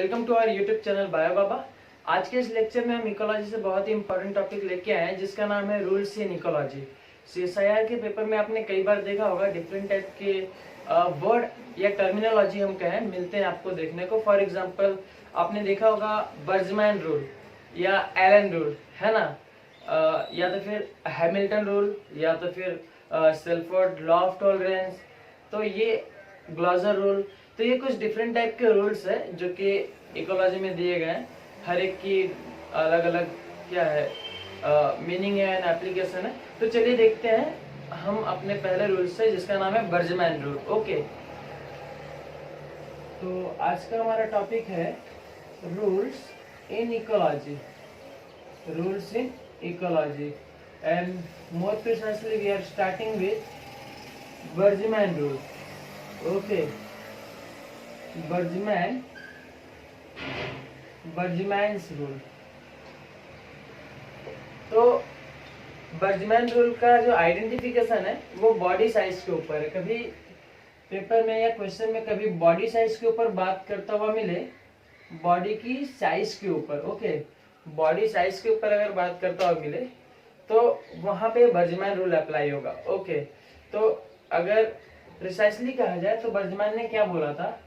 Welcome to our YouTube channel bio Baba. आज के इस लेक्चर में हम इकोलॉजी से बहुत ही इंपॉर्टेंट टॉपिक लेके आए हैं जिसका नाम है रूल्स इन इकोलॉजी। सीएसआईआर के पेपर में आपने कई बार देखा होगा डिफरेंट टाइप के वर्ड या टर्मिनोलॉजी हम कहें मिलते हैं आपको देखने को। फॉर एग्जांपल आपने देखा होगा बर्जमैन रूल या एलन रूल, है ना, या तो फिर हैमिल्टन रूल या तो फिर सेल्फोर्ड लॉ ऑफ टॉलरेंस, तो ये ग्लॉजर रूल। तो ये कुछ डिफरेंट टाइप के रूल्स है जो कि इकोलॉजी में दिए गए हैं। हर एक की अलग अलग क्या है मीनिंग है एंड एप्लीकेशन है। तो चलिए देखते हैं हम अपने पहले रूल से जिसका नाम है बर्जमैन रूल। ओके, तो आज का हमारा टॉपिक है rules in ecology. Rules in ecology and more precisely we are starting with Bergmann rule. Okay, Bergmann's rule. तो बर्जमैन रूल का जो आइडेंटिफिकेशन है वो बॉडी साइज के ऊपर है। कभी पेपर में या क्वेश्चन में कभी बॉडी साइज के ऊपर बात करता हुआ मिले, बॉडी की साइज के ऊपर, ओके, बॉडी साइज के ऊपर अगर बात करता हुआ मिले तो वहां पे बर्जमैन रूल अप्लाई होगा। ओके, तो अगर प्रिसाइसली कहा जाए तो बर्जमैन ने क्या बोला था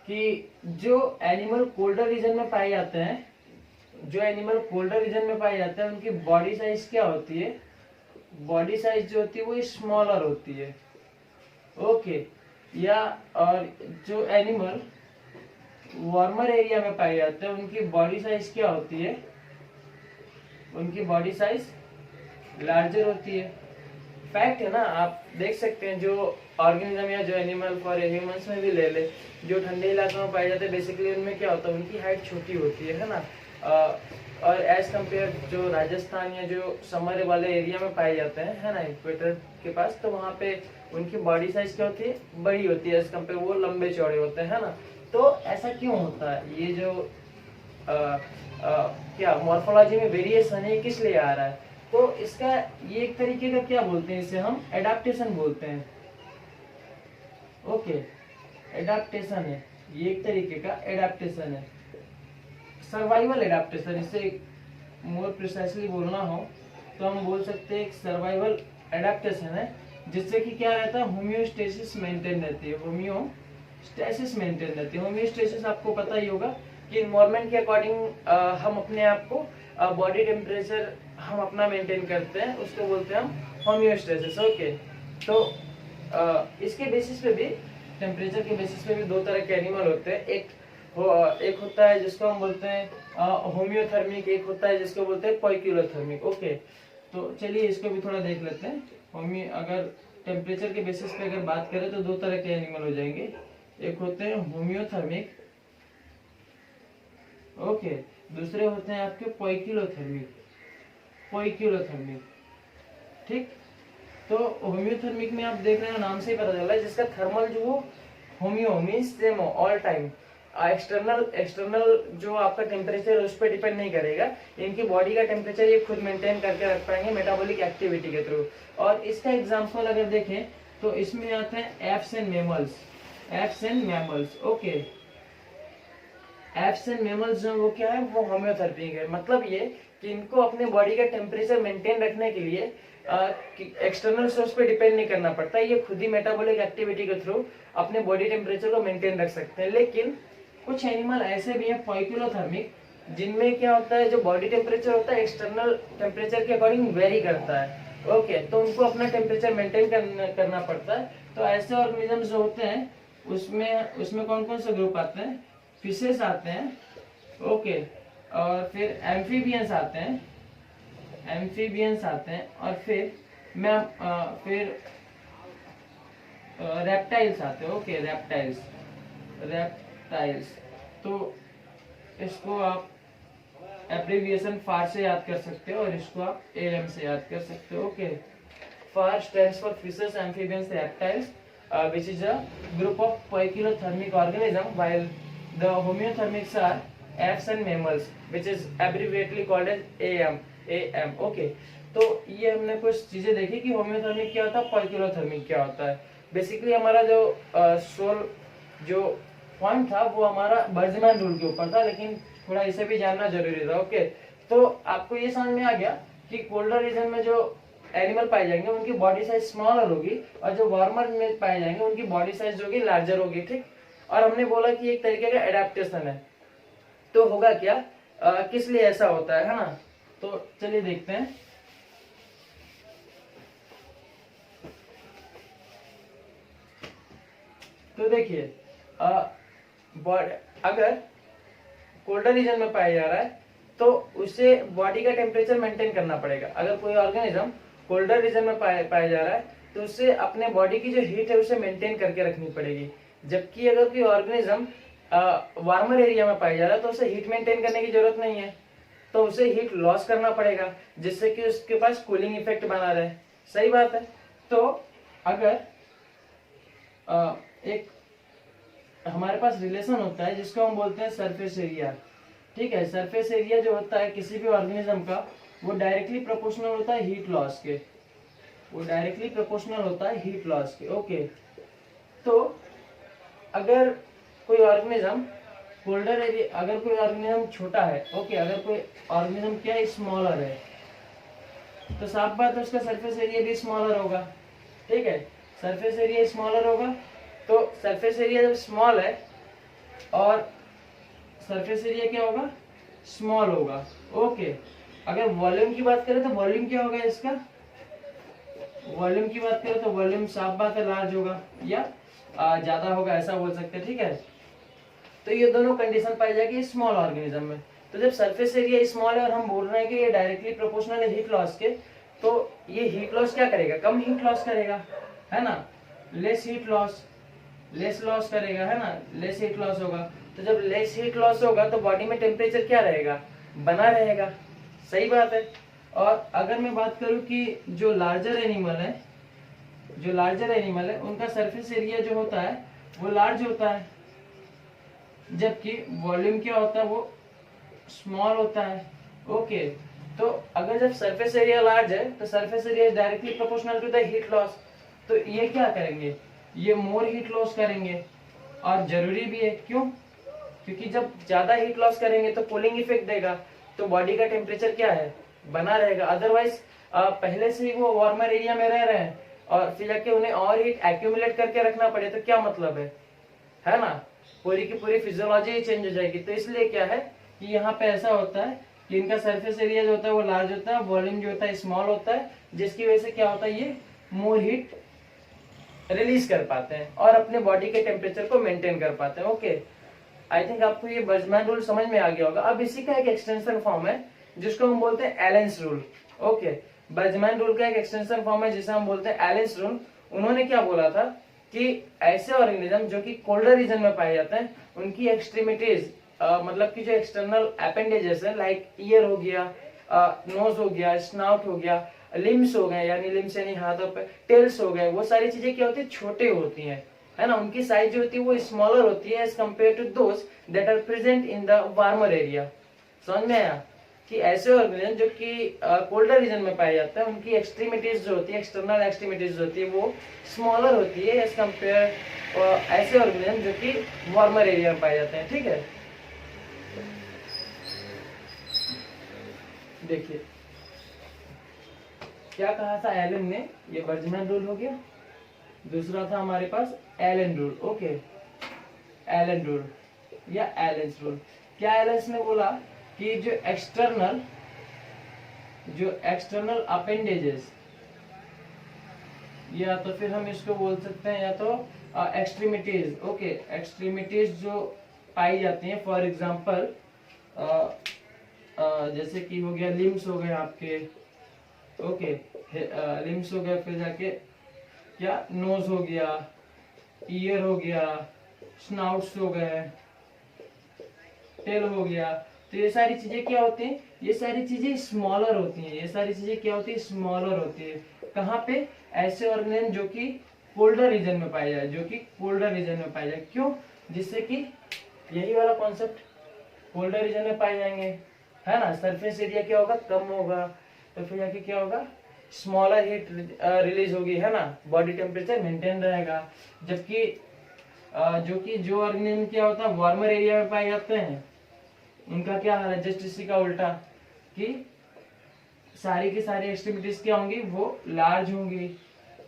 कि जो एनिमल कोल्डर रीजन में पाए जाते हैं, जो एनिमल कोल्डर रीजन में पाए जाते हैं उनकी बॉडी साइज क्या होती है, बॉडी साइज जो होती है वो स्मॉलर होती है। ओके, या और जो एनिमल वार्मर एरिया में पाए जाते हैं उनकी बॉडी साइज क्या होती है, उनकी बॉडी साइज लार्जर होती है। फैक्ट है ना, आप देख सकते हैं जो ऑर्गेनिज्म या जो एनिमल फॉर ह्यूमंस में भी ले ले, जो ठंडे इलाकों में पाए जाते हैं बेसिकली उनमें क्या होता है, उनकी हाइट छोटी होती है ना। और एज कम्पेयर जो राजस्थान या जो समर वाले एरिया में पाए जाते हैं, है ना, इक्वेटर के पास, तो वहाँ पे उनकी बॉडी साइज क्या होती है, बड़ी होती है एज कम्पेयर, वो लंबे चौड़े होते हैं, है ना। तो ऐसा क्यों होता है, ये जो क्या मॉर्फोलॉजी में वेरिएशन है किस लिए आ रहा है, तो इसका ये एक तरीके का क्या बोलते हैं, इसे हम एडाप्टेशन बोलते हैं। ओके, एडाप्टेशन है, ये एक तरीके का एडाप्टेशन है, सर्वाइवल एडाप्टेशन। इसे मोर प्रिसाइसली बोलना हो तो हम बोल सकते हैं एक सर्वाइवल एडाप्टेशन है, जिससे कि क्या रहता है, होम्योस्टेसिस मेंटेन रहती है, होम्योस्टेसिस मेंटेन रहती है। होम्योस्टेसिस आपको पता ही होगा कि इन्वायरमेंट के अकॉर्डिंग हम अपने आप को बॉडी टेम्परेचर हम अपना मेंटेन करते हैं, उसको बोलते हैं हम होम्योस्टेसिस। ओके, तो इसके बेसिस पे भी, टेम्परेचर के बेसिस पे भी दो तरह के एनिमल होते हैं। एक होता है जिसको हम बोलते हैं होम्योथर्मिक, एक होता है जिसको बोलते हैं पोइक्यूलोथर्मिक। ओके, तो चलिए इसको भी थोड़ा देख लेते हैं। अगर टेम्परेचर के बेसिस पे अगर बात करें तो दो तरह के एनिमल हो जाएंगे, एक होते हैं होम्योथर्मिक, ओके, दूसरे होते हैं आपके पोइक्यूलोथर्मिक, ठीक। तो होम्योथर्मिक में आप देख रहे हो नाम से ही पता चल रहा है, जिसका थर्मल जो वो homeo means same all time, external जो आपका टेम्परेचर उस पर डिपेंड नहीं करेगा, इनकी बॉडी का टेम्परेचर ये खुद मेंटेन करके रख पाएंगे मेटाबॉलिक एक्टिविटी के थ्रू। और इसका एग्जांपल अगर देखें तो इसमें आते हैं apps and mammals. Okay, apps and mammals जो वो क्या है, वो होम्योथर्मिक है। मतलब ये कि इनको अपने बॉडी का टेम्परेचर मेंटेन रखने के लिए एक्सटर्नल सोर्स पे डिपेंड नहीं करना पड़ता, ये खुद ही मेटाबॉलिक एक्टिविटी के थ्रू अपने बॉडी टेम्परेचर को मेंटेन रख सकते हैं। लेकिन कुछ एनिमल ऐसे भी हैं पोइक्यूलोथर्मिक, जिनमें क्या होता है, जो बॉडी टेम्परेचर होता है एक्सटर्नल टेम्परेचर के अकॉर्डिंग वेरी करता है। ओके, तो उनको अपना टेम्परेचर मेंटेन करना पड़ता है। तो ऐसे ऑर्गेनिज्म जो होते हैं उसमें कौन कौन से ग्रुप आते हैं, फिशेस आते हैं, ओके, और फिर एम्फीबियंस आते हैं, और फिर रेप्टाइल्स आते हैं। Okay, reptiles. तो इसको आप एब्रिविएशन फार से याद कर सकते हो और इसको आप एएम से याद कर सकते हो। Okay, far stands for fishes, amphibians, reptiles, which is a group of poikilothermic organism, while the homeothermics are apes and mammals, which is abbreviatedly called as AM. Okay, तो ये हमने कुछ चीजें देखी कि होम्योथर्मिक क्या होता है, पोइक्यूलोथर्मिक क्या होता है। बेसिकली हमारा जो सोल जो पॉइंट था वो हमारा बर्जमैन रूल के ऊपर था, लेकिन थोड़ा इसे भी जानना जरूरी था। ओके, तो आपको ये समझ में आ गया कि कोल्डर रीजन में जो एनिमल पाए जाएंगे उनकी बॉडी साइज स्मॉलर होगी, और जो वार्मर में पाए जाएंगे उनकी बॉडी साइज होगी लार्जर होगी। ठीक, और हमने बोला कि एक तरीके का एडेप्टेशन है। तो होगा क्या, किस लिए ऐसा होता है ना? तो चलिए देखते हैं। तो देखिए, अगर कोल्डर रीजन में पाया जा रहा है तो उसे बॉडी का टेम्परेचर मेंटेन करना पड़ेगा। अगर कोई ऑर्गेनिज्म कोल्डर रीजन में पाया जा रहा है तो उसे अपने बॉडी की जो हीट है उसे मेंटेन करके रखनी पड़ेगी। जबकि अगर कोई ऑर्गेनिज्म वार्मर एरिया में पाया जा रहा है तो उसे हीट मेंटेन करने की जरूरत नहीं है, तो उसे हीट लॉस करना पड़ेगा जिससे कि उसके पास कूलिंग इफेक्ट बना रहे। सही बात है। तो अगर एक हमारे पास रिलेशन होता है जिसको हम बोलते हैं सरफेस एरिया। ठीक है, सरफेस एरिया जो होता है किसी भी ऑर्गेनिज्म का वो डायरेक्टली प्रोपोर्शनल होता है हीट लॉस के, वो डायरेक्टली प्रोपोर्शनल होता है हीट लॉस के। ओके, तो अगर कोई ऑर्गेनिज्म कोल्डर एरिया, अगर कोई ऑर्गेनिज्म छोटा है, ओके, अगर कोई ऑर्गेनिज्म क्या है स्मॉलर है, तो साफ बात है उसका सरफेस एरिया भी स्मॉलर होगा। ठीक है, सरफेस एरिया स्मॉलर होगा, तो सरफेस एरिया जब स्मॉल है और सरफेस एरिया क्या होगा, स्मॉल होगा। ओके, अगर वॉल्यूम की बात करें तो वॉल्यूम क्या होगा इसका, वॉल्यूम की बात करें तो वॉल्यूम साफ बात है लार्ज होगा या ज्यादा होगा, ऐसा बोल सकते हैं। ठीक है, तो ये दोनों कंडीशन पाई जाएगी स्मॉल ऑर्गेनिज्म में। तो जब सरफेस एरिया स्मॉल है और हम बोल रहे हैं कि ये डायरेक्टली प्रोपोर्शनल है हीट लॉस के, तो ये हीट लॉस क्या करेगा, कम हीट लॉस करेगा, है ना, less heat loss, less loss करेगा, है ना, लेस हीट लॉस होगा। तो जब लेस हीट लॉस होगा तो बॉडी में टेम्परेचर क्या रहेगा, बना रहेगा। सही बात है। और अगर मैं बात करूं कि जो लार्जर एनिमल है, जो लार्जर एनिमल है उनका सरफेस एरिया जो होता है वो लार्ज होता है, जबकि वॉल्यूम क्या होता है वो स्मॉल होता है। ओके, तो अगर जब सरफेस एरिया लार्ज है तो surface area is directly proportional to the heat loss, तो ये क्या करेंगे, ये मोर हीट लॉस करेंगे। और जरूरी भी है, क्यों, क्योंकि जब ज्यादा हीट लॉस करेंगे तो कूलिंग इफेक्ट देगा, तो बॉडी का टेम्परेचर क्या है, बना रहेगा। अदरवाइज पहले से ही वो वार्मर एरिया में रह रहे हैं और फिर जाके उन्हें और हीट एक्यूमुलेट करके रखना पड़े तो क्या मतलब है ना, पूरी की पूरी फिजियोलॉजी ही चेंज हो जाएगी। तो इसलिए क्या है कि यहाँ पे ऐसा होता है कि इनका सरफेस एरिया जो होता है वो लार्ज होता है, वॉल्यूम जो होता है स्मॉल होता है, जिसकी वजह से क्या होता है ये मोर हीट रिलीज कर पाते हैं और अपने बॉडी के टेम्परेचर को मेंटेन कर पाते हैं। ओके, आई थिंक आपको ये बर्जमैन रूल समझ में आ गया होगा। अब इसी का एक एक्सटेंशन फॉर्म है जिसको हम बोलते हैं एलेंस रूल। ओके, बर्जमैन रूल का एक एक्सटेंशन फॉर्म है जिसे हम बोलते हैं एलेंस रूल। उन्होंने क्या बोला था कि ऐसे ऑर्गेनिज्म जो कि कोल्डर रीजन में पाए जाते हैं उनकी एक्सट्रीमिटीज, मतलब कि जो एक्सटर्नल अपेंडेजेस है, लाइक ईयर हो गया, नोज हो गया, स्नाउट हो गया, लिम्स हो गए, यानी लिम्स यानी हाथों पे, टेल्स हो गए, वो सारी चीजें क्या होती है, छोटे होती हैं, है ना, उनकी साइज जो होती है वो स्मॉलर होती है as compared to those that are present in the warmer area. समझ में आया कि ऐसे ऑर्गेनिज्म जो कि कोल्डर रीजन में पाए जाते हैं उनकी एक्सट्रीमिटीज जो होती है, एक्सटर्नल एक्सट्रीमिटीज जो होती है वो स्मॉलर होती है एज कम्पेयर ऐसे ऑर्गेनिज्म जो कि वार्मर एरिया में पाए जाते हैं। ठीक है, देखिए क्या कहा था एलन ने, ये बर्जमैन रूल हो गया। दूसरा था हमारे पास Allen rule. Okay, Allen rule या एलेंस रूल। क्या एलेंस ने बोला कि जो एक्सटर्नल अपेंडेजेस, या तो फिर हम इसको बोल सकते हैं या तो एक्सट्रीमिटीज। ओके, एक्सट्रीमिटीज जो पाई जाती हैं, फॉर एग्जांपल जैसे कि हो गया लिम्स हो गए आपके, ओके, लिम्स हो गया, फिर जाके क्या नोज हो गया, ईयर हो गया, स्नाउट्स हो गए, टेल हो गया। तो ये सारी चीजें क्या होती हैं, ये सारी चीजें स्मॉलर होती हैं, ये सारी चीजें क्या होती है, स्मॉलर होती है। कहाँ पे, ऐसे ऑर्गेनिज्म जो कि कोल्डर रीजन में पाए जाए, जो कि कोल्डर रीजन में पाए जाए। क्यों, जिससे कि यही वाला कॉन्सेप्ट, कोल्डर रीजन में पाए जाएंगे, है ना, सरफेस एरिया क्या होगा, कम होगा, तो फिर जाके क्या होगा, स्मॉलर हीट रिलीज होगी, है ना, बॉडी टेम्परेचर मेंटेन रहेगा। जबकि जो ऑर्गेनिज्म क्या होता है वार्मर एरिया में पाए जाते हैं, उनका क्या हाल है, जस्ट इसी का उल्टा, कि सारी की सारी एक्सट्रीमिटीज क्या होंगी, वो लार्ज होंगी।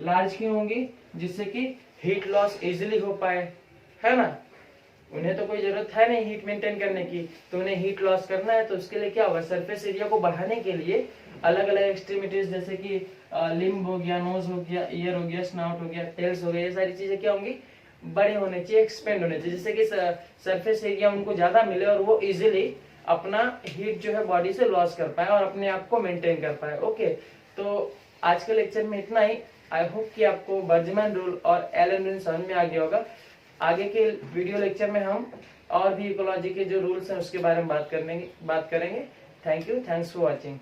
लार्ज क्यों होंगी, जिससे कि हीट लॉस इजिली हो पाए, है ना। उन्हें तो कोई जरूरत है नहीं हीट मेंटेन करने की, तो उन्हें हीट लॉस करना है, तो उसके लिए क्या होगा, सरफेस एरिया को बढ़ाने के लिए अलग अलग एक्सट्रीमिटीज जैसे कि लिम्ब हो गया, नोज हो गया, ईयर हो गया, स्नाउट हो गया, टेल्स हो गया, ये सारी चीजें क्या होंगी, बड़े होने चाहिए, एक्सपेंड होने चाहिए, जिससे कि सरफेस एरिया उनको ज्यादा मिले और वो इजिली अपना हीट जो है बॉडी से लॉस कर पाए और अपने आप को मेंटेन कर पाए। ओके, तो आज के लेक्चर में इतना ही। आई होप कि आपको बर्जमैन रूल और एलन रूल समझ में आ गया होगा। आगे के वीडियो लेक्चर में हम और भी इकोलॉजी के जो रूल्स हैं उसके बारे में बात करेंगे। Thank you, thanks for watching.